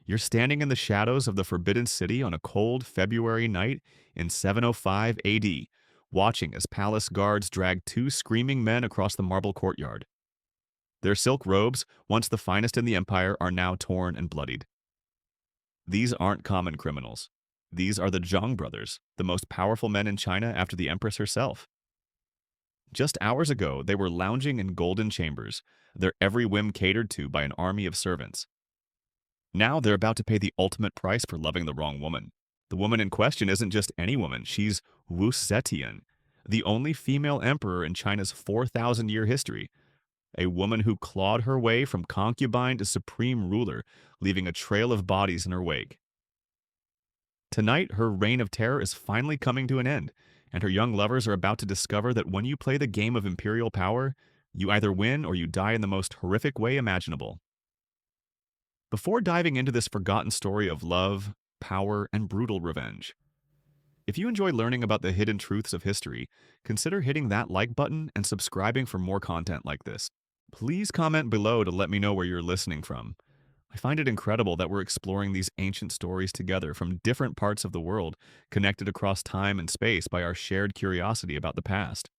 You're standing in the shadows of the Forbidden City on a cold February night in 705 AD, watching as palace guards drag two screaming men across the marble courtyard. Their silk robes, once the finest in the empire, are now torn and bloodied. These aren't common criminals. These are the Zhang brothers, the most powerful men in China after the Empress herself. Just hours ago, they were lounging in golden chambers, their every whim catered to by an army of servants. Now they're about to pay the ultimate price for loving the wrong woman. The woman in question isn't just any woman, she's Wu Zetian, the only female emperor in China's 4,000-year history, a woman who clawed her way from concubine to supreme ruler, leaving a trail of bodies in her wake. Tonight, her reign of terror is finally coming to an end, and her young lovers are about to discover that when you play the game of imperial power, you either win or you die in the most horrific way imaginable. Before diving into this forgotten story of love, power, and brutal revenge, if you enjoy learning about the hidden truths of history, consider hitting that like button and subscribing for more content like this. Please comment below to let me know where you're listening from. I find it incredible that we're exploring these ancient stories together from different parts of the world, connected across time and space by our shared curiosity about the past.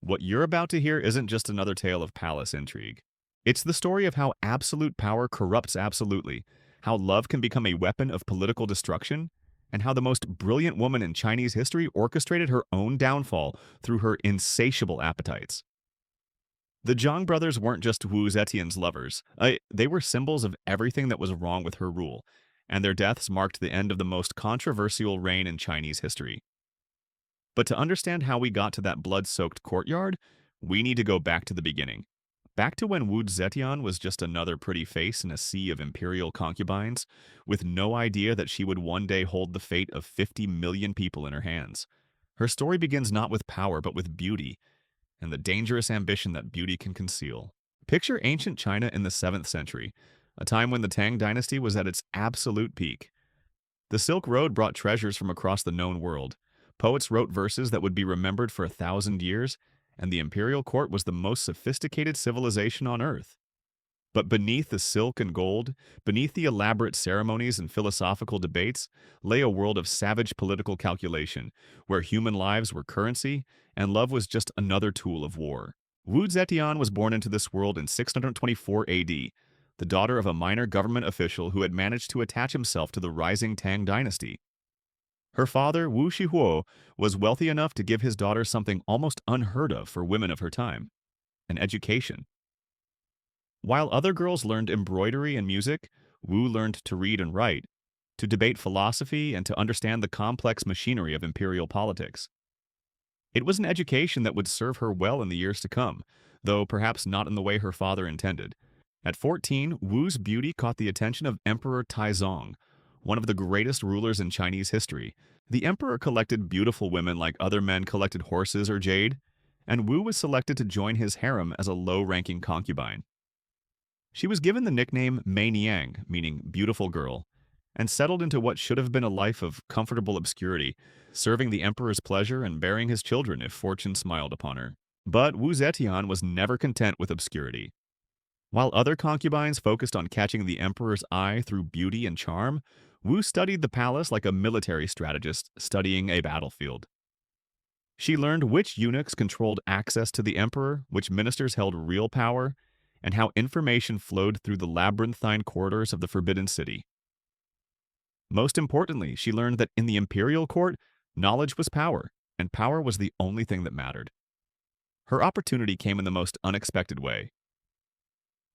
What you're about to hear isn't just another tale of palace intrigue. It's the story of how absolute power corrupts absolutely, how love can become a weapon of political destruction, and how the most brilliant woman in Chinese history orchestrated her own downfall through her insatiable appetites. The Zhang brothers weren't just Wu Zetian's lovers. They were symbols of everything that was wrong with her rule, and their deaths marked the end of the most controversial reign in Chinese history. But to understand how we got to that blood-soaked courtyard, we need to go back to the beginning. Back to when Wu Zetian was just another pretty face in a sea of imperial concubines, with no idea that she would one day hold the fate of 50 million people in her hands. Her story begins not with power, but with beauty, and the dangerous ambition that beauty can conceal. Picture ancient China in the 7th century, a time when the Tang dynasty was at its absolute peak. The Silk Road brought treasures from across the known world. Poets wrote verses that would be remembered for 1,000 years, and the imperial court was the most sophisticated civilization on earth. But beneath the silk and gold, beneath the elaborate ceremonies and philosophical debates, lay a world of savage political calculation, where human lives were currency and love was just another tool of war. Wu Zetian was born into this world in 624 AD, the daughter of a minor government official who had managed to attach himself to the rising Tang dynasty. Her father, Wu Shihuo, was wealthy enough to give his daughter something almost unheard of for women of her time: an education. While other girls learned embroidery and music, Wu learned to read and write, to debate philosophy, and to understand the complex machinery of imperial politics. It was an education that would serve her well in the years to come, though perhaps not in the way her father intended. At 14, Wu's beauty caught the attention of Emperor Taizong, one of the greatest rulers in Chinese history. The emperor collected beautiful women like other men collected horses or jade, and Wu was selected to join his harem as a low-ranking concubine. She was given the nickname Mei Niang, meaning beautiful girl, and settled into what should have been a life of comfortable obscurity, serving the emperor's pleasure and bearing his children if fortune smiled upon her. But Wu Zetian was never content with obscurity. While other concubines focused on catching the emperor's eye through beauty and charm, Wu studied the palace like a military strategist studying a battlefield. She learned which eunuchs controlled access to the emperor, which ministers held real power, and how information flowed through the labyrinthine corridors of the Forbidden City. Most importantly, she learned that in the imperial court, knowledge was power, and power was the only thing that mattered. Her opportunity came in the most unexpected way.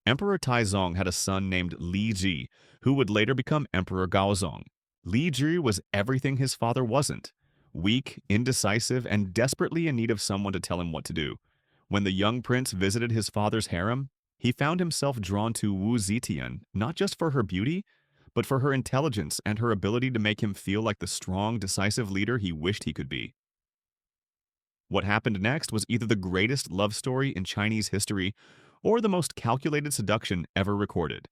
Emperor Taizong had a son named Li Ji, who would later become Emperor Gaozong. Li Ji was everything his father wasn't: weak, indecisive, and desperately in need of someone to tell him what to do. When the young prince visited his father's harem, he found himself drawn to Wu Zetian, not just for her beauty, but for her intelligence and her ability to make him feel like the strong, decisive leader he wished he could be. What happened next was either the greatest love story in Chinese history or the most calculated seduction ever recorded.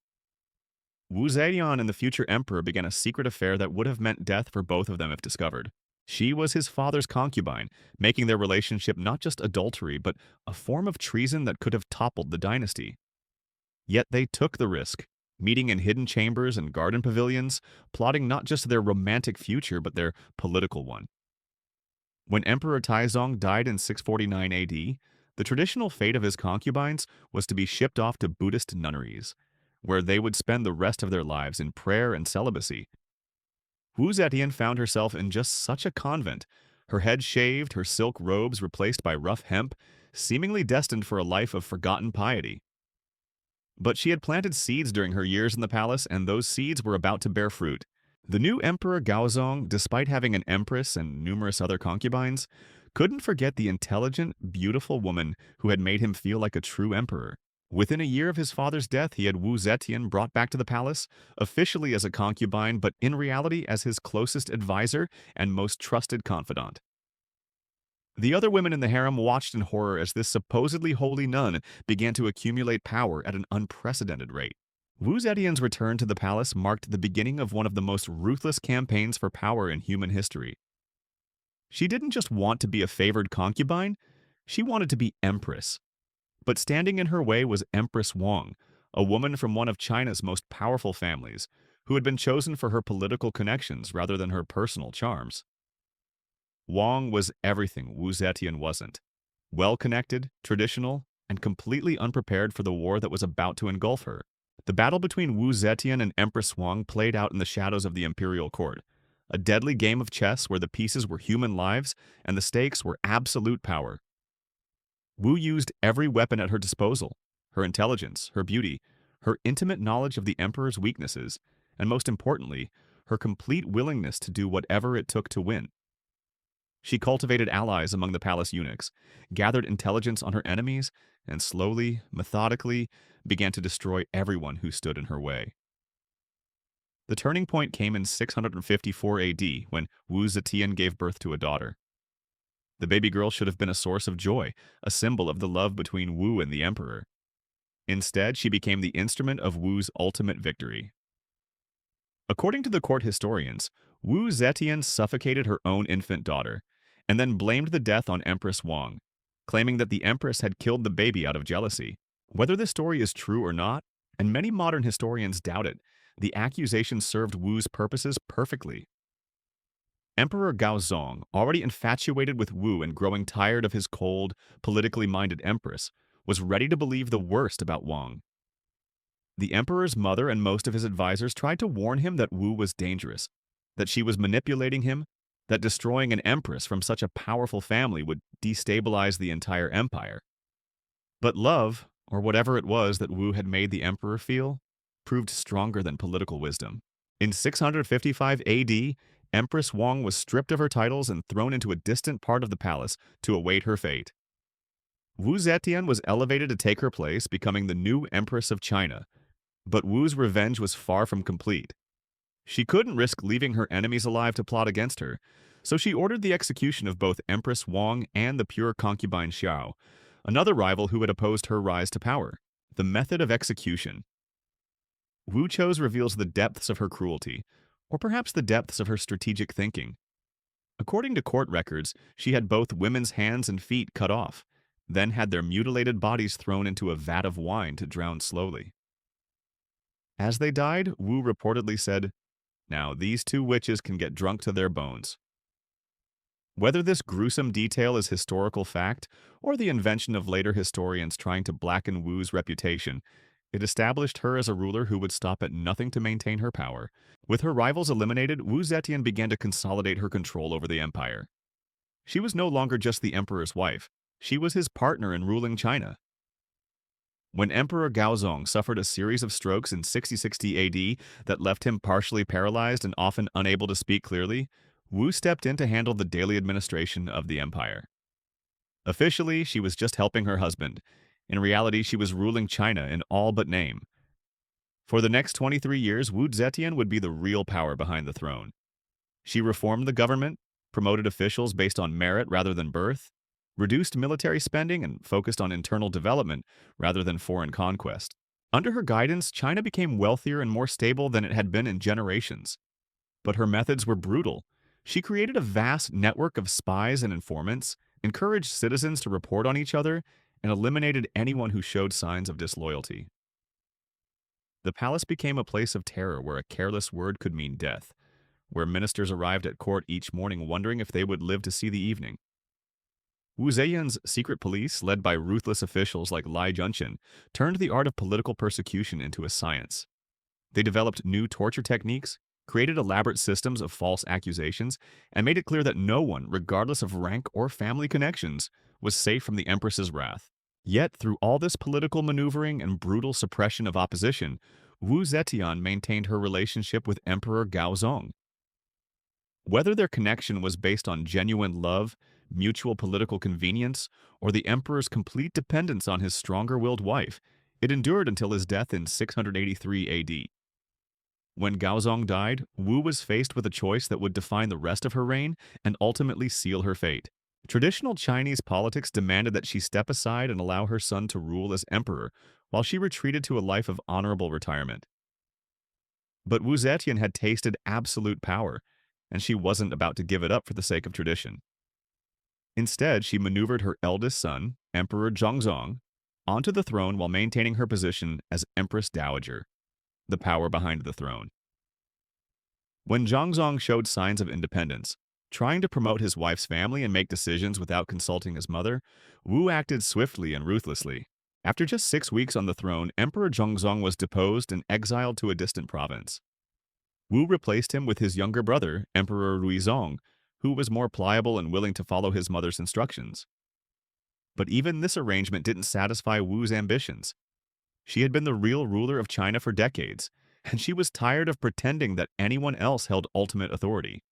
Wu Zetian and the future emperor began a secret affair that would have meant death for both of them if discovered. She was his father's concubine, making their relationship not just adultery, but a form of treason that could have toppled the dynasty. Yet they took the risk. meeting in hidden chambers and garden pavilions, plotting not just their romantic future but their political one. When Emperor Taizong died in 649 AD, the traditional fate of his concubines was to be shipped off to Buddhist nunneries, where they would spend the rest of their lives in prayer and celibacy. Wu Zetian found herself in just such a convent, her head shaved, her silk robes replaced by rough hemp, seemingly destined for a life of forgotten piety. But she had planted seeds during her years in the palace, and those seeds were about to bear fruit. The new Emperor Gaozong, despite having an empress and numerous other concubines, couldn't forget the intelligent, beautiful woman who had made him feel like a true emperor. Within a year of his father's death, he had Wu Zetian brought back to the palace, officially as a concubine, but in reality as his closest advisor and most trusted confidant. The other women in the harem watched in horror as this supposedly holy nun began to accumulate power at an unprecedented rate. Wu Zetian's return to the palace marked the beginning of one of the most ruthless campaigns for power in human history. She didn't just want to be a favored concubine, she wanted to be Empress. But standing in her way was Empress Wang, a woman from one of China's most powerful families, who had been chosen for her political connections rather than her personal charms. Wang was everything Wu Zetian wasn't. Well-connected, traditional, and completely unprepared for the war that was about to engulf her. The battle between Wu Zetian and Empress Wang played out in the shadows of the imperial court, a deadly game of chess where the pieces were human lives and the stakes were absolute power. Wu used every weapon at her disposal, her intelligence, her beauty, her intimate knowledge of the emperor's weaknesses, and most importantly, her complete willingness to do whatever it took to win. She cultivated allies among the palace eunuchs, gathered intelligence on her enemies, and slowly, methodically, began to destroy everyone who stood in her way. The turning point came in 654 AD when Wu Zetian gave birth to a daughter. The baby girl should have been a source of joy, a symbol of the love between Wu and the emperor. Instead, she became the instrument of Wu's ultimate victory. According to the court historians, Wu Zetian suffocated her own infant daughter, and then blamed the death on Empress Wang, claiming that the empress had killed the baby out of jealousy. Whether this story is true or not, and many modern historians doubt it, the accusation served Wu's purposes perfectly. Emperor Gaozong, already infatuated with Wu and growing tired of his cold, politically minded empress, was ready to believe the worst about Wang. The emperor's mother and most of his advisors tried to warn him that Wu was dangerous, that she was manipulating him, that destroying an empress from such a powerful family would destabilize the entire empire. But love, or whatever it was that Wu had made the emperor feel, proved stronger than political wisdom. In 655 AD, Empress Wang was stripped of her titles and thrown into a distant part of the palace to await her fate. Wu Zetian was elevated to take her place, becoming the new Empress of China. But Wu's revenge was far from complete. She couldn't risk leaving her enemies alive to plot against her, so she ordered the execution of both Empress Wang and the pure concubine Xiao, another rival who had opposed her rise to power. The method of execution. Wu Cho's reveals the depths of her cruelty, or perhaps the depths of her strategic thinking. According to court records, she had both women's hands and feet cut off, then had their mutilated bodies thrown into a vat of wine to drown slowly. As they died, Wu reportedly said, "Now these two witches can get drunk to their bones." Whether this gruesome detail is historical fact or the invention of later historians trying to blacken Wu's reputation, it established her as a ruler who would stop at nothing to maintain her power. With her rivals eliminated, Wu Zetian began to consolidate her control over the empire. She was no longer just the emperor's wife. She was his partner in ruling China. When Emperor Gaozong suffered a series of strokes in 6060 AD that left him partially paralyzed and often unable to speak clearly, Wu stepped in to handle the daily administration of the empire. Officially, she was just helping her husband. In reality, she was ruling China in all but name. For the next 23 years, Wu Zetian would be the real power behind the throne. She reformed the government, promoted officials based on merit rather than birth, reduced military spending, and focused on internal development rather than foreign conquest. Under her guidance, China became wealthier and more stable than it had been in generations. But her methods were brutal. She created a vast network of spies and informants, encouraged citizens to report on each other, and eliminated anyone who showed signs of disloyalty. The palace became a place of terror where a careless word could mean death, where ministers arrived at court each morning wondering if they would live to see the evening. Wu Zetian's secret police, led by ruthless officials like Lai Junqian, turned the art of political persecution into a science. They developed new torture techniques, created elaborate systems of false accusations, and made it clear that no one, regardless of rank or family connections, was safe from the Empress's wrath. Yet, through all this political maneuvering and brutal suppression of opposition, Wu Zetian maintained her relationship with Emperor Gaozong. Whether their connection was based on genuine love, mutual political convenience, or the emperor's complete dependence on his stronger-willed wife, it endured until his death in 683 AD. When Gaozong died, Wu was faced with a choice that would define the rest of her reign and ultimately seal her fate. Traditional Chinese politics demanded that she step aside and allow her son to rule as emperor, while she retreated to a life of honorable retirement. But Wu Zetian had tasted absolute power, and she wasn't about to give it up for the sake of tradition. Instead, she maneuvered her eldest son, Emperor Zhongzong, onto the throne while maintaining her position as Empress Dowager, the power behind the throne. When Zhongzong showed signs of independence, trying to promote his wife's family and make decisions without consulting his mother, Wu acted swiftly and ruthlessly. After just 6 weeks on the throne, Emperor Zhongzong was deposed and exiled to a distant province. Wu replaced him with his younger brother, Emperor Ruizong, who was more pliable and willing to follow his mother's instructions. But even this arrangement didn't satisfy Wu's ambitions. She had been the real ruler of China for decades, and she was tired of pretending that anyone else held ultimate authority.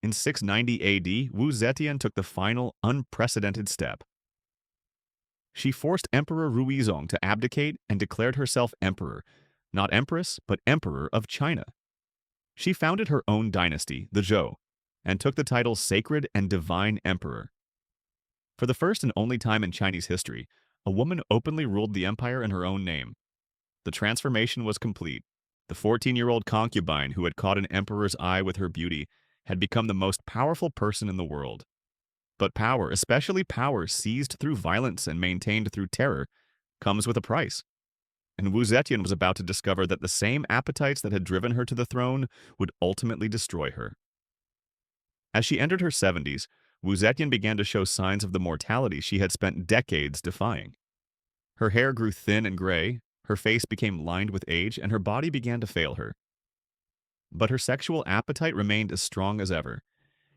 In 690 AD, Wu Zetian took the final, unprecedented step. She forced Emperor Ruizong to abdicate and declared herself emperor, not empress, but emperor of China. She founded her own dynasty, the Zhou, and took the title Sacred and Divine Emperor. For the first and only time in Chinese history, a woman openly ruled the empire in her own name. The transformation was complete. The 14-year-old concubine who had caught an emperor's eye with her beauty had become the most powerful person in the world. But power, especially power seized through violence and maintained through terror, comes with a price. And Wu Zetian was about to discover that the same appetites that had driven her to the throne would ultimately destroy her. As she entered her 70s, Wu Zetian began to show signs of the mortality she had spent decades defying. Her hair grew thin and gray, her face became lined with age, and her body began to fail her. But her sexual appetite remained as strong as ever,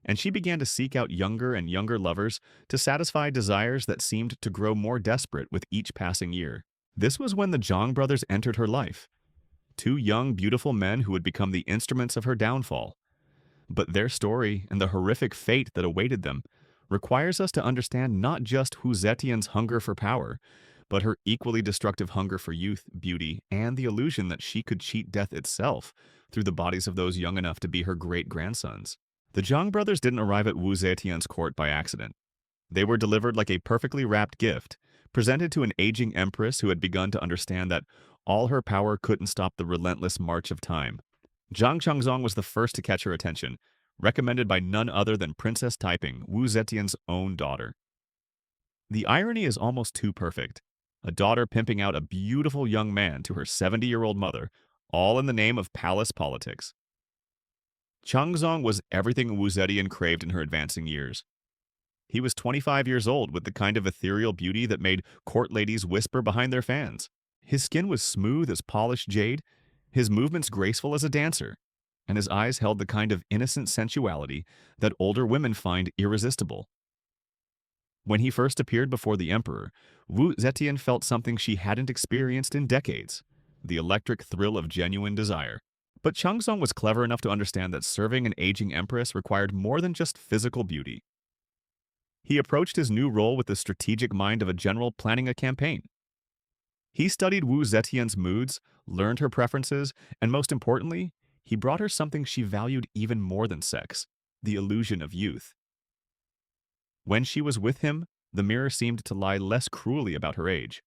and she began to seek out younger and younger lovers to satisfy desires that seemed to grow more desperate with each passing year. This was when the Zhang brothers entered her life, 2 young, beautiful men who would become the instruments of her downfall. But their story and the horrific fate that awaited them requires us to understand not just Wu Zetian's hunger for power, but her equally destructive hunger for youth, beauty, and the illusion that she could cheat death itself through the bodies of those young enough to be her great-grandsons. The Zhang brothers didn't arrive at Wu Zetian's court by accident. They were delivered like a perfectly wrapped gift, presented to an aging empress who had begun to understand that all her power couldn't stop the relentless march of time. Zhang Changzong was the first to catch her attention, recommended by none other than Princess Taiping, Wu Zetian's own daughter. The irony is almost too perfect. A daughter pimping out a beautiful young man to her 70-year-old mother, all in the name of palace politics. Changzong was everything Wu Zetian craved in her advancing years. He was 25 years old with the kind of ethereal beauty that made court ladies whisper behind their fans. His skin was smooth as polished jade, his movements graceful as a dancer, and his eyes held the kind of innocent sensuality that older women find irresistible. When he first appeared before the emperor, Wu Zetian felt something she hadn't experienced in decades, the electric thrill of genuine desire. But Changzong was clever enough to understand that serving an aging empress required more than just physical beauty. He approached his new role with the strategic mind of a general planning a campaign. He studied Wu Zetian's moods, learned her preferences, and most importantly, he brought her something she valued even more than sex, the illusion of youth. When she was with him, the mirror seemed to lie less cruelly about her age.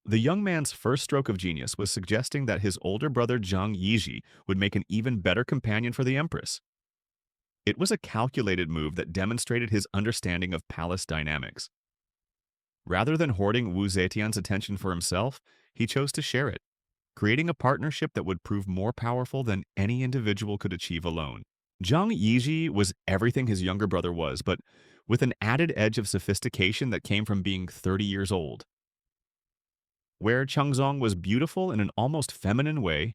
The young man's first stroke of genius was suggesting that his older brother Zhang Yiji would make an even better companion for the Empress. It was a calculated move that demonstrated his understanding of palace dynamics. Rather than hoarding Wu Zetian's attention for himself, he chose to share it. creating a partnership that would prove more powerful than any individual could achieve alone. Zhang Yiji was everything his younger brother was, but with an added edge of sophistication that came from being 30 years old. Where Changzong was beautiful in an almost feminine way,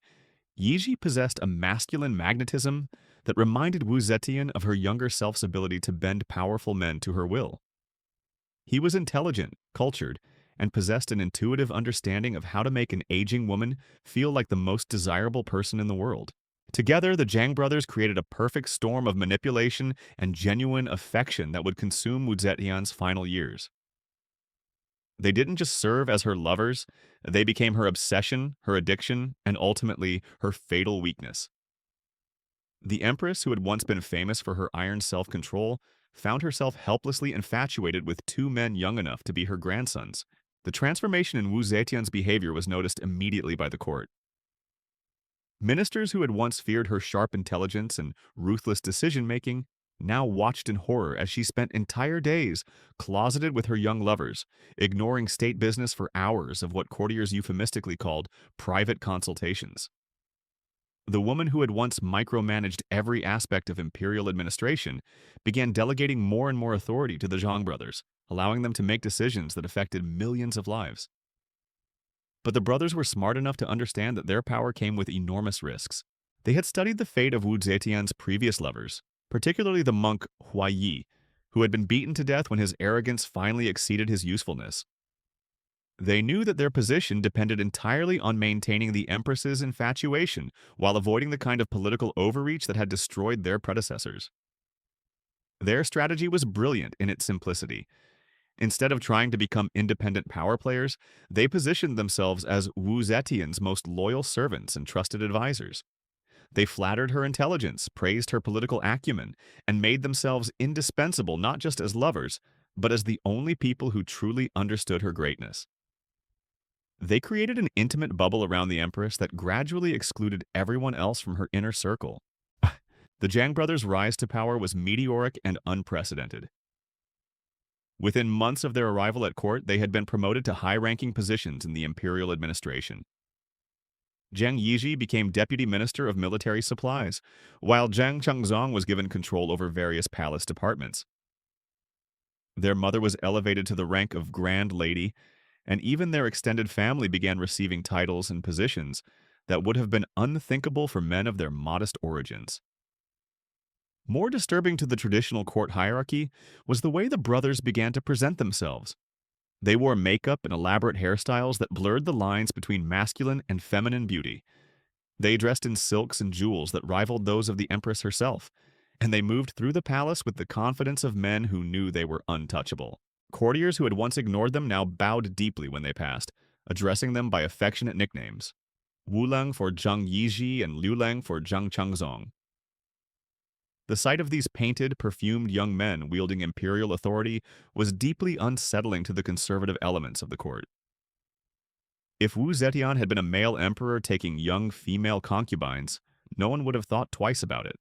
Yiji possessed a masculine magnetism that reminded Wu Zetian of her younger self's ability to bend powerful men to her will. He was intelligent, cultured, and possessed an intuitive understanding of how to make an aging woman feel like the most desirable person in the world. Together, the Zhang brothers created a perfect storm of manipulation and genuine affection that would consume Wu Zetian's final years. They didn't just serve as her lovers, they became her obsession, her addiction, and ultimately her fatal weakness. The Empress, who had once been famous for her iron self-control, found herself helplessly infatuated with two men young enough to be her grandsons. The transformation in Wu Zetian's behavior was noticed immediately by the court. Ministers who had once feared her sharp intelligence and ruthless decision-making now watched in horror as she spent entire days closeted with her young lovers, ignoring state business for hours of what courtiers euphemistically called private consultations. The woman who had once micromanaged every aspect of imperial administration began delegating more and more authority to the Zhang brothers, allowing them to make decisions that affected millions of lives. But the brothers were smart enough to understand that their power came with enormous risks. They had studied the fate of Wu Zetian's previous lovers, particularly the monk Huaiyi, who had been beaten to death when his arrogance finally exceeded his usefulness. They knew that their position depended entirely on maintaining the Empress's infatuation while avoiding the kind of political overreach that had destroyed their predecessors. Their strategy was brilliant in its simplicity. Instead of trying to become independent power players, they positioned themselves as Wu Zetian's most loyal servants and trusted advisors. They flattered her intelligence, praised her political acumen, and made themselves indispensable not just as lovers, but as the only people who truly understood her greatness. They created an intimate bubble around the Empress that gradually excluded everyone else from her inner circle. The Zhang brothers' rise to power was meteoric and unprecedented. Within months of their arrival at court, they had been promoted to high-ranking positions in the imperial administration. Zhang Yiji became deputy minister of military supplies, while Zhang Changzong was given control over various palace departments. Their mother was elevated to the rank of Grand Lady, and even their extended family began receiving titles and positions that would have been unthinkable for men of their modest origins. More disturbing to the traditional court hierarchy was the way the brothers began to present themselves. They wore makeup and elaborate hairstyles that blurred the lines between masculine and feminine beauty. They dressed in silks and jewels that rivaled those of the Empress herself, and they moved through the palace with the confidence of men who knew they were untouchable. Courtiers who had once ignored them now bowed deeply when they passed, addressing them by affectionate nicknames: Wuleng for Zhang Yiji and Liuleng for Zhang Changzong. The sight of these painted, perfumed young men wielding imperial authority was deeply unsettling to the conservative elements of the court. If Wu Zetian had been a male emperor taking young female concubines, no one would have thought twice about it.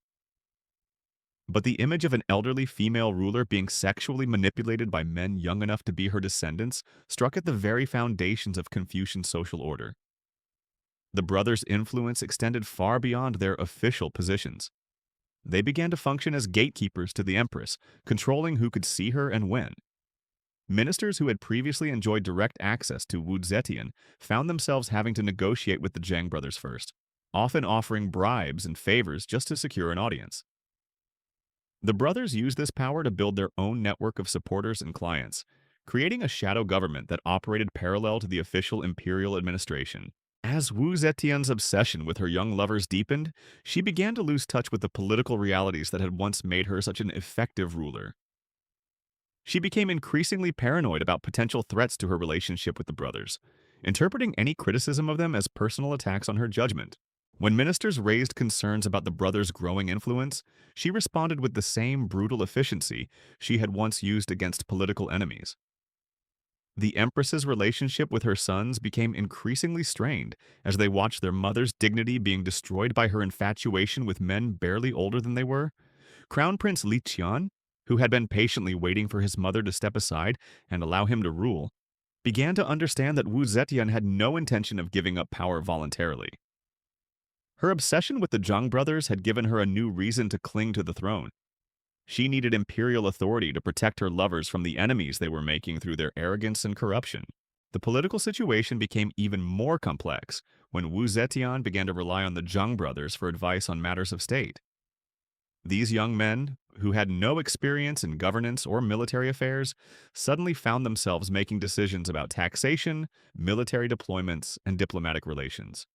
But the image of an elderly female ruler being sexually manipulated by men young enough to be her descendants struck at the very foundations of Confucian social order. The brothers' influence extended far beyond their official positions. They began to function as gatekeepers to the Empress, controlling who could see her and when. Ministers who had previously enjoyed direct access to Wu Zetian found themselves having to negotiate with the Zhang brothers first, often offering bribes and favors just to secure an audience. The brothers used this power to build their own network of supporters and clients, creating a shadow government that operated parallel to the official imperial administration. As Wu Zetian's obsession with her young lovers deepened, she began to lose touch with the political realities that had once made her such an effective ruler. She became increasingly paranoid about potential threats to her relationship with the brothers, interpreting any criticism of them as personal attacks on her judgment. When ministers raised concerns about the brothers' growing influence, she responded with the same brutal efficiency she had once used against political enemies. The Empress's relationship with her sons became increasingly strained as they watched their mother's dignity being destroyed by her infatuation with men barely older than they were. Crown Prince Li Qian, who had been patiently waiting for his mother to step aside and allow him to rule, began to understand that Wu Zetian had no intention of giving up power voluntarily. Her obsession with the Zhang brothers had given her a new reason to cling to the throne. She needed imperial authority to protect her lovers from the enemies they were making through their arrogance and corruption. The political situation became even more complex when Wu Zetian began to rely on the Zhang brothers for advice on matters of state. These young men, who had no experience in governance or military affairs, suddenly found themselves making decisions about taxation, military deployments, and diplomatic relations.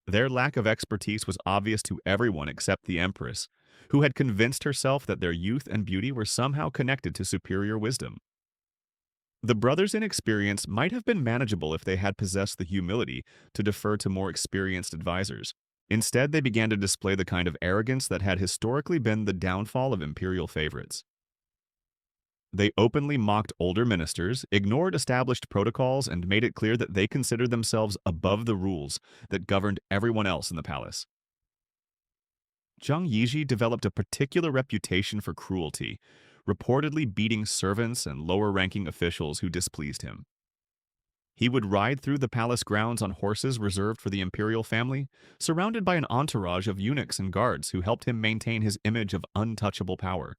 Their lack of expertise was obvious to everyone except the Empress, who had convinced herself that their youth and beauty were somehow connected to superior wisdom. The brothers' inexperience might have been manageable if they had possessed the humility to defer to more experienced advisors. Instead, they began to display the kind of arrogance that had historically been the downfall of imperial favorites. They openly mocked older ministers, ignored established protocols, and made it clear that they considered themselves above the rules that governed everyone else in the palace. Zhang Yiji developed a particular reputation for cruelty, reportedly beating servants and lower-ranking officials who displeased him. He would ride through the palace grounds on horses reserved for the imperial family, surrounded by an entourage of eunuchs and guards who helped him maintain his image of untouchable power.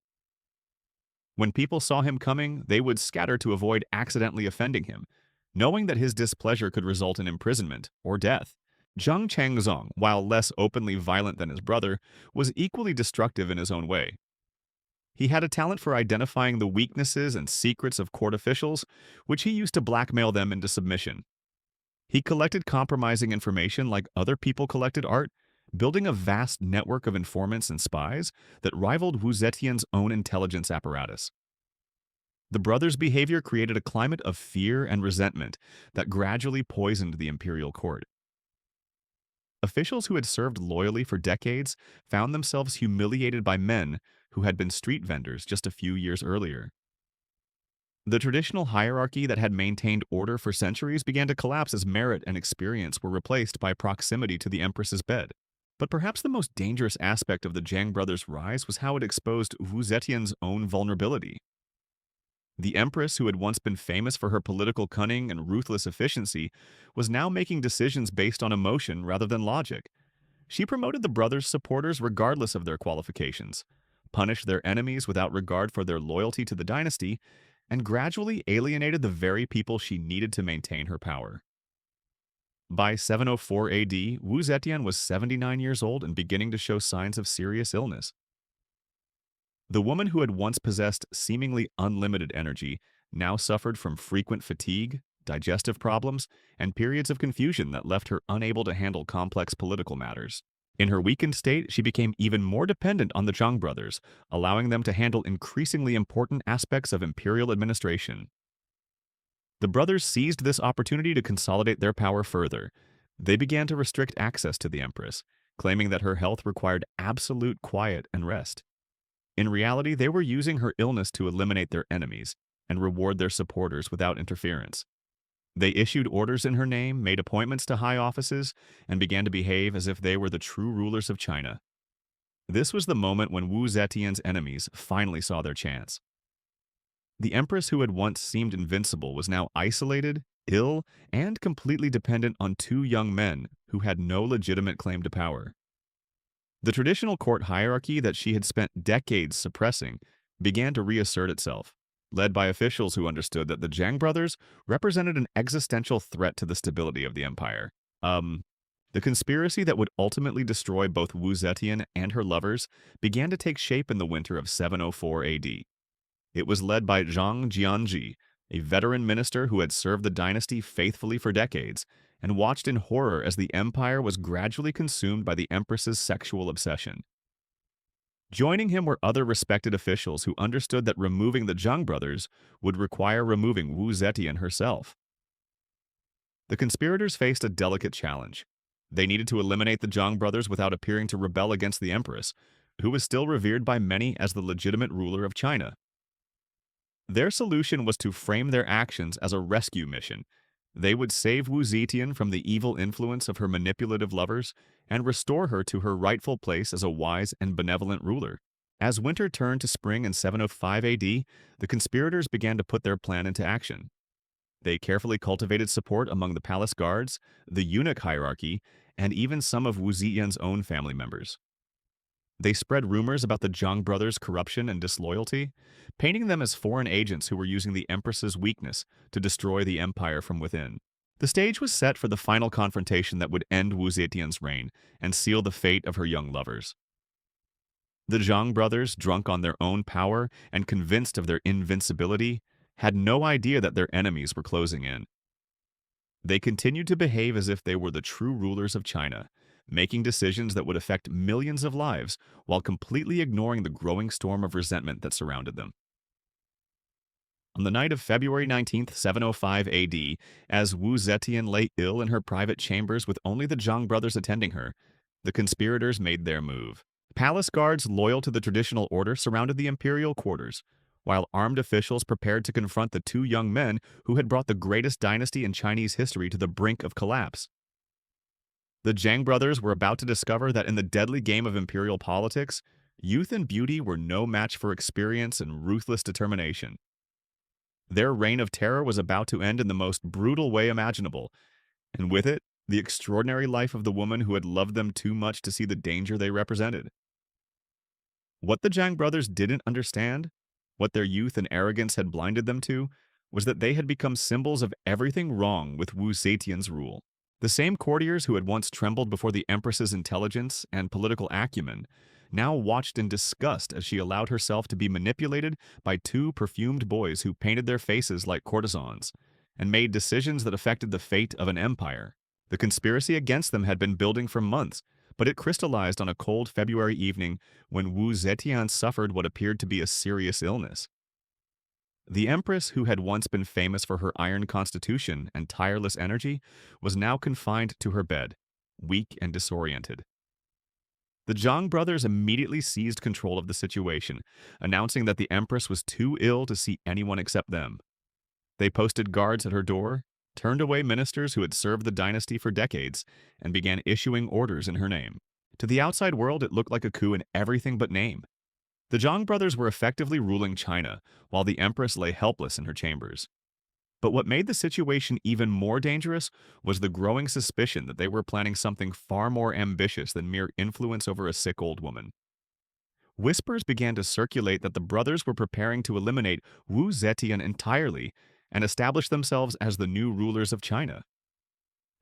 When people saw him coming, they would scatter to avoid accidentally offending him, knowing that his displeasure could result in imprisonment or death. Zhang Changzong, while less openly violent than his brother, was equally destructive in his own way. He had a talent for identifying the weaknesses and secrets of court officials, which he used to blackmail them into submission. He collected compromising information like other people collected art, building a vast network of informants and spies that rivaled Wu Zetian's own intelligence apparatus. The brothers' behavior created a climate of fear and resentment that gradually poisoned the imperial court. Officials who had served loyally for decades found themselves humiliated by men who had been street vendors just a few years earlier. The traditional hierarchy that had maintained order for centuries began to collapse as merit and experience were replaced by proximity to the Empress's bed. But perhaps the most dangerous aspect of the Zhang brothers' rise was how it exposed Wu Zetian's own vulnerability. The Empress, who had once been famous for her political cunning and ruthless efficiency, was now making decisions based on emotion rather than logic. She promoted the brothers' supporters regardless of their qualifications, punished their enemies without regard for their loyalty to the dynasty, and gradually alienated the very people she needed to maintain her power. By 704 AD, Wu Zetian was 79 years old and beginning to show signs of serious illness. The woman who had once possessed seemingly unlimited energy now suffered from frequent fatigue, digestive problems, and periods of confusion that left her unable to handle complex political matters. In her weakened state, she became even more dependent on the Zhang brothers, allowing them to handle increasingly important aspects of imperial administration. The brothers seized this opportunity to consolidate their power further. They began to restrict access to the Empress, claiming that her health required absolute quiet and rest. In reality, they were using her illness to eliminate their enemies and reward their supporters without interference. They issued orders in her name, made appointments to high offices, and began to behave as if they were the true rulers of China. This was the moment when Wu Zetian's enemies finally saw their chance. The Empress who had once seemed invincible was now isolated, ill, and completely dependent on two young men who had no legitimate claim to power. The traditional court hierarchy that she had spent decades suppressing began to reassert itself, led by officials who understood that the Zhang brothers represented an existential threat to the stability of the empire. The conspiracy that would ultimately destroy both Wu Zetian and her lovers began to take shape in the winter of 704 AD. It was led by Zhang Jianji, a veteran minister who had served the dynasty faithfully for decades, and watched in horror as the empire was gradually consumed by the Empress's sexual obsession. Joining him were other respected officials who understood that removing the Zhang brothers would require removing Wu Zetian herself. The conspirators faced a delicate challenge. They needed to eliminate the Zhang brothers without appearing to rebel against the Empress, who was still revered by many as the legitimate ruler of China. Their solution was to frame their actions as a rescue mission. They would save Wu Zetian from the evil influence of her manipulative lovers and restore her to her rightful place as a wise and benevolent ruler. As winter turned to spring in 705 AD, the conspirators began to put their plan into action. They carefully cultivated support among the palace guards, the eunuch hierarchy, and even some of Wu Zetian's own family members. They spread rumors about the Zhang brothers' corruption and disloyalty, painting them as foreign agents who were using the Empress's weakness to destroy the empire from within. The stage was set for the final confrontation that would end Wu Zetian's reign and seal the fate of her young lovers. The Zhang brothers, drunk on their own power and convinced of their invincibility, had no idea that their enemies were closing in. They continued to behave as if they were the true rulers of China, making decisions that would affect millions of lives while completely ignoring the growing storm of resentment that surrounded them. On the night of February 19th, 705 AD, as Wu Zetian lay ill in her private chambers with only the Zhang brothers attending her, the conspirators made their move. Palace guards loyal to the traditional order surrounded the imperial quarters, while armed officials prepared to confront the two young men who had brought the greatest dynasty in Chinese history to the brink of collapse. The Zhang brothers were about to discover that in the deadly game of imperial politics, youth and beauty were no match for experience and ruthless determination. Their reign of terror was about to end in the most brutal way imaginable, and with it, the extraordinary life of the woman who had loved them too much to see the danger they represented. What the Zhang brothers didn't understand, what their youth and arrogance had blinded them to, was that they had become symbols of everything wrong with Wu Zetian's rule. The same courtiers who had once trembled before the Empress's intelligence and political acumen now watched in disgust as she allowed herself to be manipulated by two perfumed boys who painted their faces like courtesans and made decisions that affected the fate of an empire. The conspiracy against them had been building for months, but it crystallized on a cold February evening when Wu Zetian suffered what appeared to be a serious illness. The Empress, who had once been famous for her iron constitution and tireless energy, was now confined to her bed, weak and disoriented. The Zhang brothers immediately seized control of the situation, announcing that the Empress was too ill to see anyone except them. They posted guards at her door, turned away ministers who had served the dynasty for decades, and began issuing orders in her name. To the outside world, it looked like a coup in everything but name. The Zhang brothers were effectively ruling China, while the Empress lay helpless in her chambers. But what made the situation even more dangerous was the growing suspicion that they were planning something far more ambitious than mere influence over a sick old woman. Whispers began to circulate that the brothers were preparing to eliminate Wu Zetian entirely and establish themselves as the new rulers of China.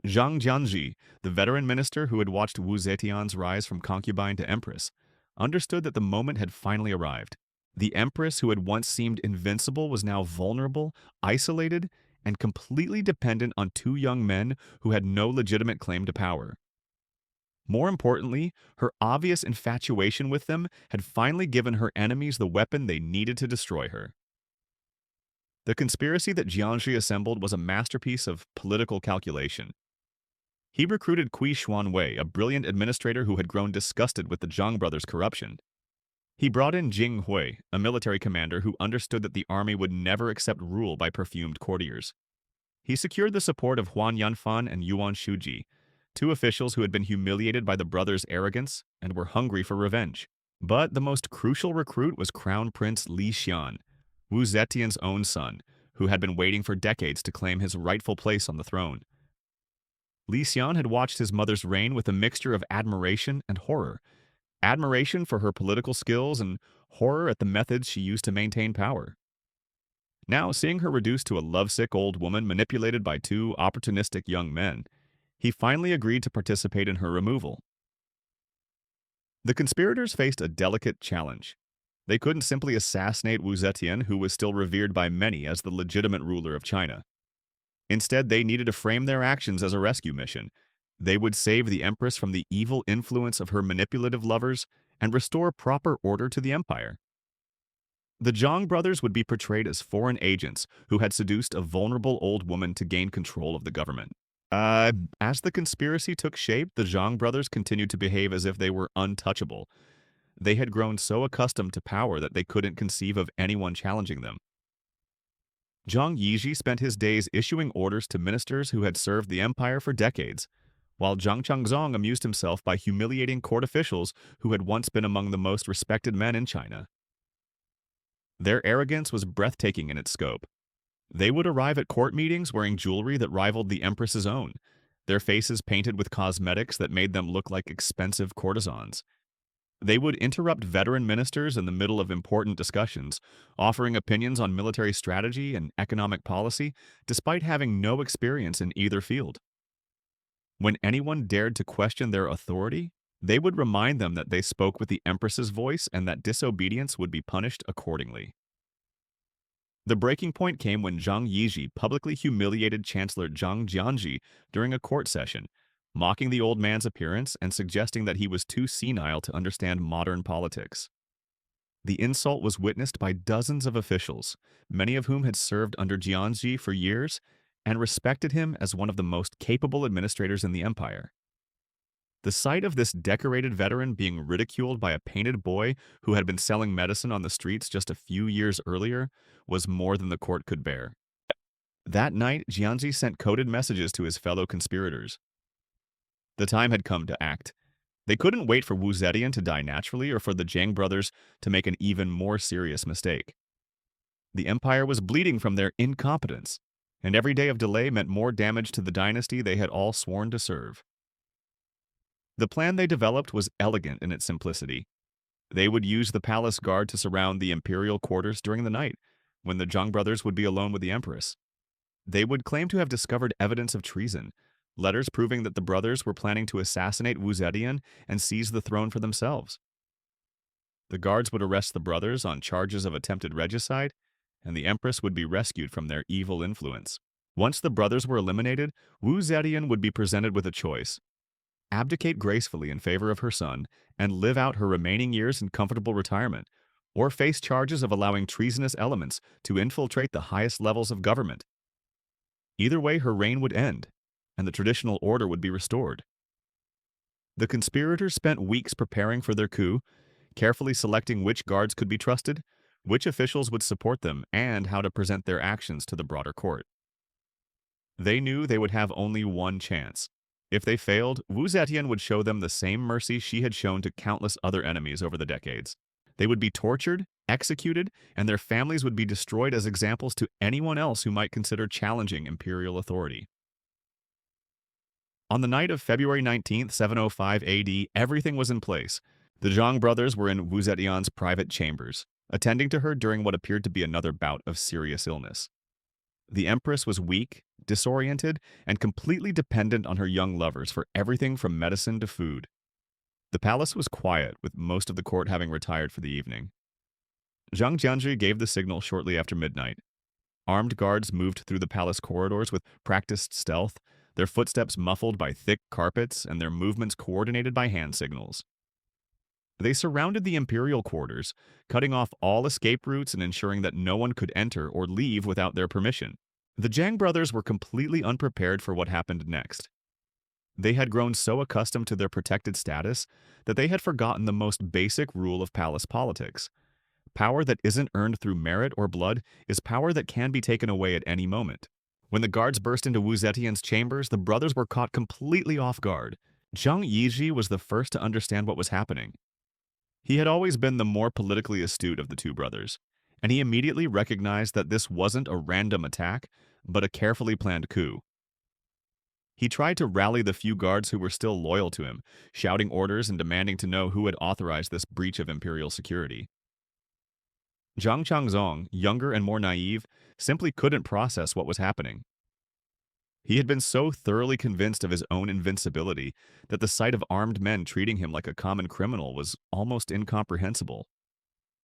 Zhang Jianji, the veteran minister who had watched Wu Zetian's rise from concubine to empress, understood that the moment had finally arrived. The Empress, who had once seemed invincible, was now vulnerable, isolated, and completely dependent on two young men who had no legitimate claim to power. More importantly, her obvious infatuation with them had finally given her enemies the weapon they needed to destroy her. The conspiracy that Jianzhi assembled was a masterpiece of political calculation. He recruited Kui Xuanwei, a brilliant administrator who had grown disgusted with the Zhang brothers' corruption. He brought in Jing Hui, a military commander who understood that the army would never accept rule by perfumed courtiers. He secured the support of Huan Yanfan and Yuan Shuji, two officials who had been humiliated by the brothers' arrogance and were hungry for revenge. But the most crucial recruit was Crown Prince Li Xian, Wu Zetian's own son, who had been waiting for decades to claim his rightful place on the throne. Li Xian had watched his mother's reign with a mixture of admiration and horror. Admiration for her political skills and horror at the methods she used to maintain power. Now, seeing her reduced to a lovesick old woman manipulated by two opportunistic young men, he finally agreed to participate in her removal. The conspirators faced a delicate challenge. They couldn't simply assassinate Wu Zetian, who was still revered by many as the legitimate ruler of China. Instead, they needed to frame their actions as a rescue mission. They would save the Empress from the evil influence of her manipulative lovers and restore proper order to the empire. The Zhang brothers would be portrayed as foreign agents who had seduced a vulnerable old woman to gain control of the government. As the conspiracy took shape, the Zhang brothers continued to behave as if they were untouchable. They had grown so accustomed to power that they couldn't conceive of anyone challenging them. Zhang Yiji spent his days issuing orders to ministers who had served the empire for decades, while Zhang Changzong amused himself by humiliating court officials who had once been among the most respected men in China. Their arrogance was breathtaking in its scope. They would arrive at court meetings wearing jewelry that rivaled the Empress's own, their faces painted with cosmetics that made them look like expensive courtesans. They would interrupt veteran ministers in the middle of important discussions, offering opinions on military strategy and economic policy, despite having no experience in either field. When anyone dared to question their authority, they would remind them that they spoke with the Empress's voice and that disobedience would be punished accordingly. The breaking point came when Zhang Yiji publicly humiliated Chancellor Zhang Jianji during a court session, mocking the old man's appearance and suggesting that he was too senile to understand modern politics. The insult was witnessed by dozens of officials, many of whom had served under Jianji for years and respected him as one of the most capable administrators in the empire. The sight of this decorated veteran being ridiculed by a painted boy who had been selling medicine on the streets just a few years earlier was more than the court could bear. That night, Jianji sent coded messages to his fellow conspirators. The time had come to act. They couldn't wait for Wu Zetian to die naturally or for the Zhang brothers to make an even more serious mistake. The empire was bleeding from their incompetence, and every day of delay meant more damage to the dynasty they had all sworn to serve. The plan they developed was elegant in its simplicity. They would use the palace guard to surround the imperial quarters during the night, when the Zhang brothers would be alone with the Empress. They would claim to have discovered evidence of treason, letters proving that the brothers were planning to assassinate Wu Zetian and seize the throne for themselves. The guards would arrest the brothers on charges of attempted regicide, and the Empress would be rescued from their evil influence. Once the brothers were eliminated, Wu Zetian would be presented with a choice: abdicate gracefully in favor of her son and live out her remaining years in comfortable retirement, or face charges of allowing treasonous elements to infiltrate the highest levels of government. Either way, her reign would end, and the traditional order would be restored. The conspirators spent weeks preparing for their coup, carefully selecting which guards could be trusted, which officials would support them, and how to present their actions to the broader court. They knew they would have only one chance. If they failed, Wu Zetian would show them the same mercy she had shown to countless other enemies over the decades. They would be tortured, executed, and their families would be destroyed as examples to anyone else who might consider challenging imperial authority. On the night of February 19, 705 AD, everything was in place. The Zhang brothers were in Wu Zetian's private chambers, attending to her during what appeared to be another bout of serious illness. The Empress was weak, disoriented, and completely dependent on her young lovers for everything from medicine to food. The palace was quiet, with most of the court having retired for the evening. Zhang Jianzhi gave the signal shortly after midnight. Armed guards moved through the palace corridors with practiced stealth, their footsteps muffled by thick carpets and their movements coordinated by hand signals. They surrounded the imperial quarters, cutting off all escape routes and ensuring that no one could enter or leave without their permission. The Zhang brothers were completely unprepared for what happened next. They had grown so accustomed to their protected status that they had forgotten the most basic rule of palace politics. Power that isn't earned through merit or blood is power that can be taken away at any moment. When the guards burst into Wu Zetian's chambers, the brothers were caught completely off guard. Zhang Yiji was the first to understand what was happening. He had always been the more politically astute of the two brothers, and he immediately recognized that this wasn't a random attack, but a carefully planned coup. He tried to rally the few guards who were still loyal to him, shouting orders and demanding to know who had authorized this breach of imperial security. Zhang Changzong, younger and more naive, simply couldn't process what was happening. He had been so thoroughly convinced of his own invincibility that the sight of armed men treating him like a common criminal was almost incomprehensible.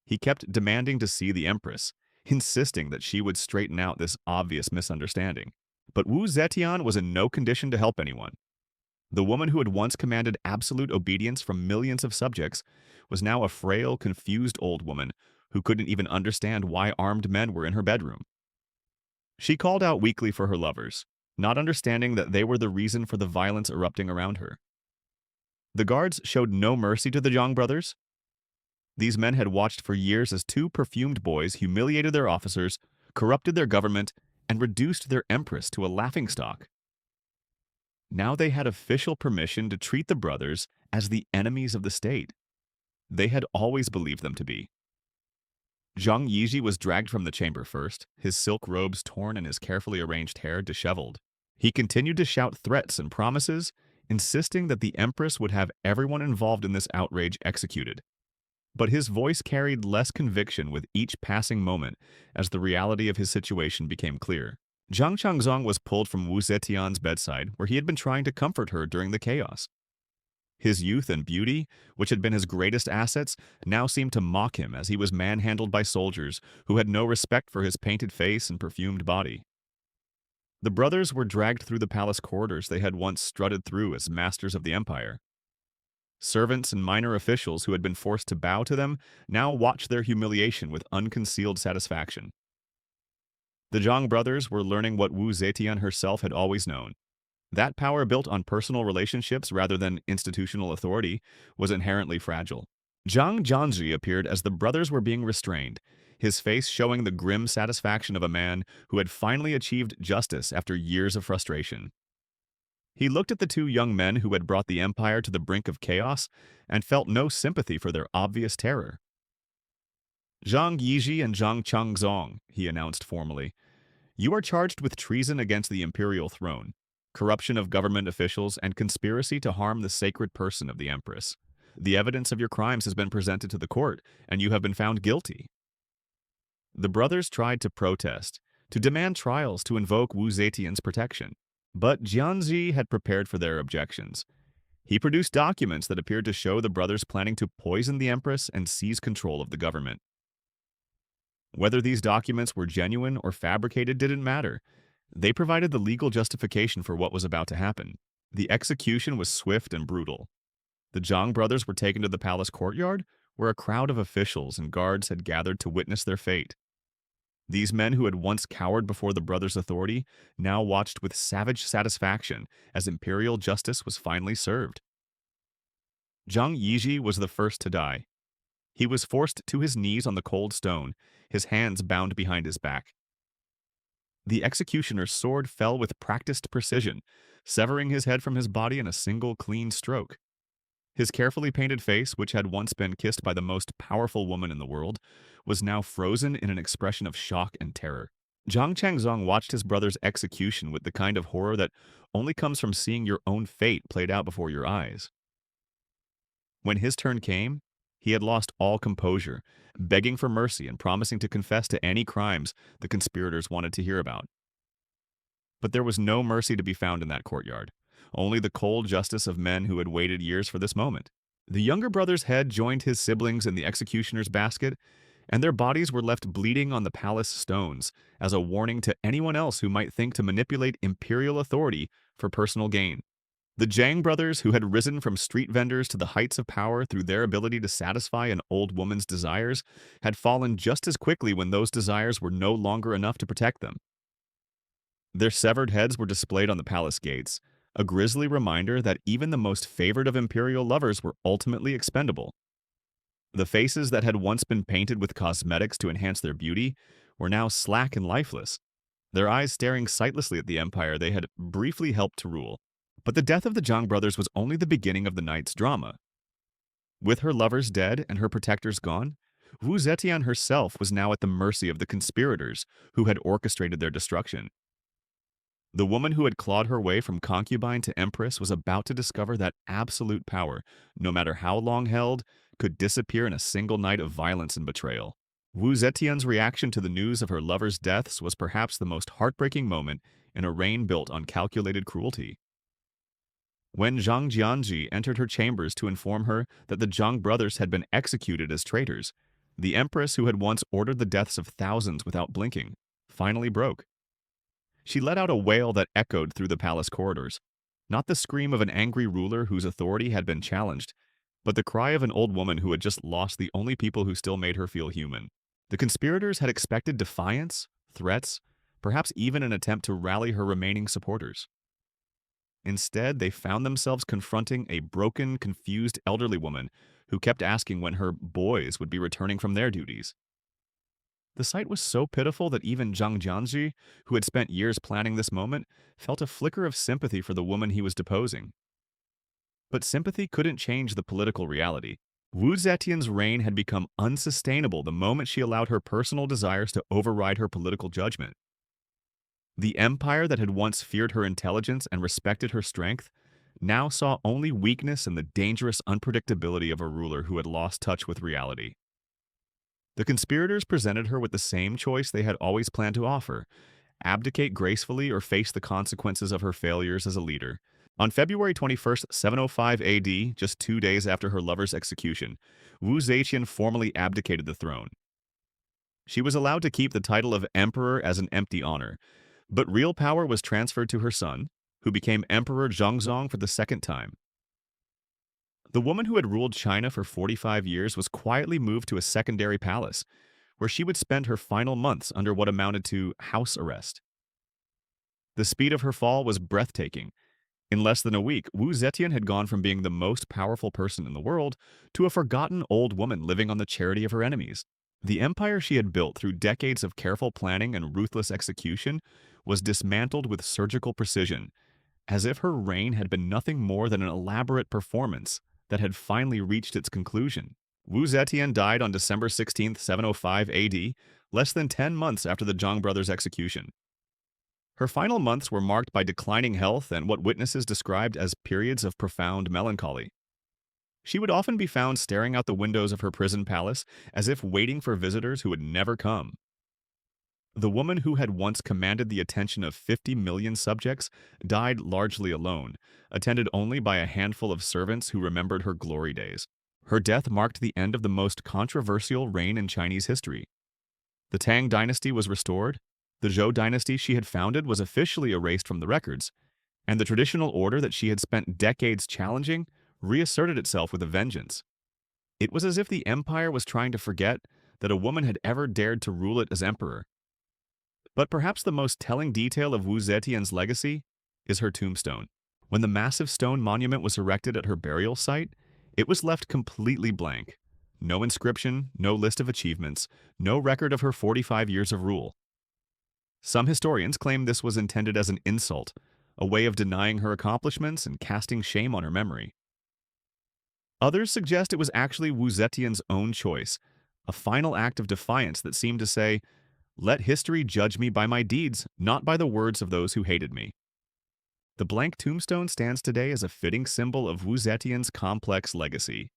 He kept demanding to see the Empress, insisting that she would straighten out this obvious misunderstanding. But Wu Zetian was in no condition to help anyone. The woman who had once commanded absolute obedience from millions of subjects was now a frail, confused old woman who couldn't even understand why armed men were in her bedroom. She called out weakly for her lovers, not understanding that they were the reason for the violence erupting around her. The guards showed no mercy to the Zhang brothers. These men had watched for years as two perfumed boys humiliated their officers, corrupted their government, and reduced their empress to a laughingstock. Now they had official permission to treat the brothers as the enemies of the state. They had always believed them to be. Zhang Yiji was dragged from the chamber first, his silk robes torn and his carefully arranged hair disheveled. He continued to shout threats and promises, insisting that the Empress would have everyone involved in this outrage executed. But his voice carried less conviction with each passing moment as the reality of his situation became clear. Zhang Changzong was pulled from Wu Zetian's bedside, where he had been trying to comfort her during the chaos. His youth and beauty, which had been his greatest assets, now seemed to mock him as he was manhandled by soldiers who had no respect for his painted face and perfumed body. The brothers were dragged through the palace corridors they had once strutted through as masters of the empire. Servants and minor officials who had been forced to bow to them now watched their humiliation with unconcealed satisfaction. The Zhang brothers were learning what Wu Zetian herself had always known. That power built on personal relationships rather than institutional authority was inherently fragile. Zhang Jianzi appeared as the brothers were being restrained, his face showing the grim satisfaction of a man who had finally achieved justice after years of frustration. He looked at the two young men who had brought the empire to the brink of chaos and felt no sympathy for their obvious terror. Zhang Yiji and Zhang Changzong, he announced formally, you are charged with treason against the imperial throne, corruption of government officials, and conspiracy to harm the sacred person of the Empress. The evidence of your crimes has been presented to the court, and you have been found guilty. The brothers tried to protest, to demand trials to invoke Wu Zetian's protection. But Jianzi had prepared for their objections. He produced documents that appeared to show the brothers planning to poison the Empress and seize control of the government. Whether these documents were genuine or fabricated didn't matter. They provided the legal justification for what was about to happen. The execution was swift and brutal. The Zhang brothers were taken to the palace courtyard, where a crowd of officials and guards had gathered to witness their fate. These men who had once cowered before the brothers' authority now watched with savage satisfaction as imperial justice was finally served. Zhang Yiji was the first to die. He was forced to his knees on the cold stone, his hands bound behind his back. The executioner's sword fell with practiced precision, severing his head from his body in a single clean stroke. His carefully painted face, which had once been kissed by the most powerful woman in the world, was now frozen in an expression of shock and terror. Zhang Changzong watched his brother's execution with the kind of horror that only comes from seeing your own fate played out before your eyes. When his turn came, he had lost all composure, begging for mercy and promising to confess to any crimes the conspirators wanted to hear about. But there was no mercy to be found in that courtyard, only the cold justice of men who had waited years for this moment. The younger brother's head joined his siblings in the executioner's basket, and their bodies were left bleeding on the palace stones as a warning to anyone else who might think to manipulate imperial authority for personal gain. The Zhang brothers, who had risen from street vendors to the heights of power through their ability to satisfy an old woman's desires, had fallen just as quickly when those desires were no longer enough to protect them. Their severed heads were displayed on the palace gates, a grisly reminder that even the most favored of imperial lovers were ultimately expendable. The faces that had once been painted with cosmetics to enhance their beauty were now slack and lifeless, their eyes staring sightlessly at the empire they had briefly helped to rule. But the death of the Zhang brothers was only the beginning of the night's drama. With her lovers dead and her protectors gone, Wu Zetian herself was now at the mercy of the conspirators who had orchestrated their destruction. The woman who had clawed her way from concubine to empress was about to discover that absolute power, no matter how long held, could disappear in a single night of violence and betrayal. Wu Zetian's reaction to the news of her lovers' deaths was perhaps the most heartbreaking moment in a reign built on calculated cruelty. When Zhang Jianji entered her chambers to inform her that the Zhang brothers had been executed as traitors, the empress who had once ordered the deaths of thousands without blinking finally broke. She let out a wail that echoed through the palace corridors, not the scream of an angry ruler whose authority had been challenged, but the cry of an old woman who had just lost the only people who still made her feel human. The conspirators had expected defiance, threats, perhaps even an attempt to rally her remaining supporters. Instead, they found themselves confronting a broken, confused elderly woman who kept asking when her boys would be returning from their duties. The sight was so pitiful that even Zhang Jianji, who had spent years planning this moment, felt a flicker of sympathy for the woman he was deposing. But sympathy couldn't change the political reality. Wu Zetian's reign had become unsustainable the moment she allowed her personal desires to override her political judgment. The empire that had once feared her intelligence and respected her strength now saw only weakness and the dangerous unpredictability of a ruler who had lost touch with reality. The conspirators presented her with the same choice they had always planned to offer: abdicate gracefully or face the consequences of her failures as a leader. On February 21st, 705 AD, just 2 days after her lover's execution, Wu Zetian formally abdicated the throne. She was allowed to keep the title of emperor as an empty honor, but real power was transferred to her son, who became Emperor Zhang for the second time. The woman who had ruled China for 45 years was quietly moved to a secondary palace, where she would spend her final months under what amounted to house arrest. The speed of her fall was breathtaking. In less than a week, Wu Zetian had gone from being the most powerful person in the world to a forgotten old woman living on the charity of her enemies. The empire she had built through decades of careful planning and ruthless execution was dismantled with surgical precision, as if her reign had been nothing more than an elaborate performance that had finally reached its conclusion. Wu Zetian died on December 16th, 705 AD, less than 10 months after the Zhang brothers' execution. Her final months were marked by declining health and what witnesses described as periods of profound melancholy. She would often be found staring out the windows of her prison palace as if waiting for visitors who would never come. The woman who had once commanded the attention of 50 million subjects died largely alone, attended only by a handful of servants who remembered her glory days. Her death marked the end of the most controversial reign in Chinese history. The Tang dynasty was restored, the Zhou dynasty she had founded was officially erased from the records, and the traditional order that she had spent decades challenging reasserted itself with a vengeance. It was as if the empire was trying to forget that a woman had ever dared to rule it as emperor. But perhaps the most telling detail of Wu Zetian's legacy is her tombstone. When the massive stone monument was erected at her burial site, it was left completely blank. No inscription, no list of achievements, no record of her 45 years of rule. Some historians claim this was intended as an insult, a way of denying her accomplishments and casting shame on her memory. Others suggest it was actually Wu Zetian's own choice, a final act of defiance that seemed to say, "Let history judge me by my deeds, not by the words of those who hated me." The blank tombstone stands today as a fitting symbol of Wu Zetian's complex legacy.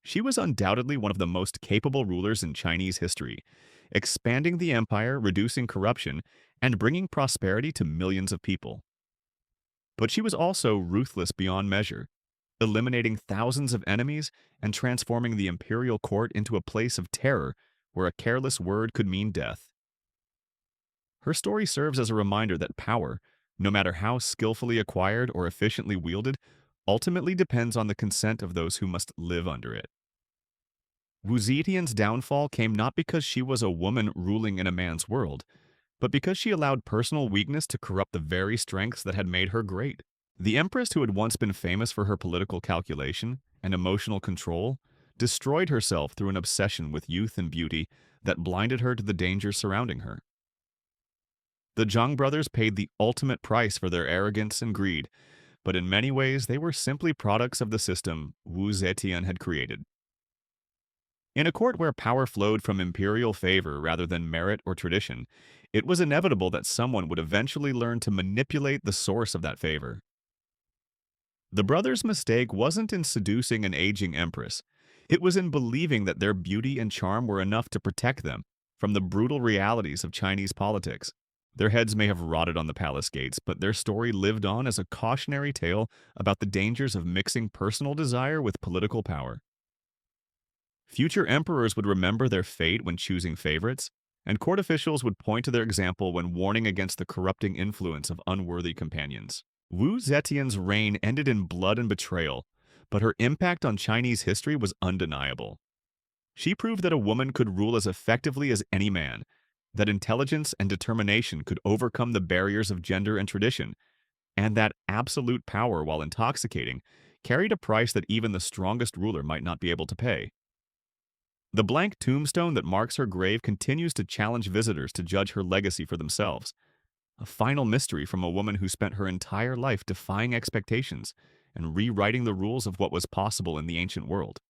She was undoubtedly one of the most capable rulers in Chinese history, expanding the empire, reducing corruption, and bringing prosperity to millions of people. But she was also ruthless beyond measure, eliminating thousands of enemies and transforming the imperial court into a place of terror where a careless word could mean death. Her story serves as a reminder that power, no matter how skillfully acquired or efficiently wielded, ultimately depends on the consent of those who must live under it. Wu Zetian's downfall came not because she was a woman ruling in a man's world, but because she allowed personal weakness to corrupt the very strengths that had made her great. The Empress, who had once been famous for her political calculation and emotional control, destroyed herself through an obsession with youth and beauty that blinded her to the dangers surrounding her. The Zhang brothers paid the ultimate price for their arrogance and greed, but in many ways they were simply products of the system Wu Zetian had created. In a court where power flowed from imperial favor rather than merit or tradition, it was inevitable that someone would eventually learn to manipulate the source of that favor. The brothers' mistake wasn't in seducing an aging empress. It was in believing that their beauty and charm were enough to protect them from the brutal realities of Chinese politics. Their heads may have rotted on the palace gates, but their story lived on as a cautionary tale about the dangers of mixing personal desire with political power. Future emperors would remember their fate when choosing favorites, and court officials would point to their example when warning against the corrupting influence of unworthy companions. Wu Zetian's reign ended in blood and betrayal, but her impact on Chinese history was undeniable. She proved that a woman could rule as effectively as any man, that intelligence and determination could overcome the barriers of gender and tradition, and that absolute power, while intoxicating, carried a price that even the strongest ruler might not be able to pay. The blank tombstone that marks her grave continues to challenge visitors to judge her legacy for themselves, a final mystery from a woman who spent her entire life defying expectations and rewriting the rules of what was possible in the ancient world.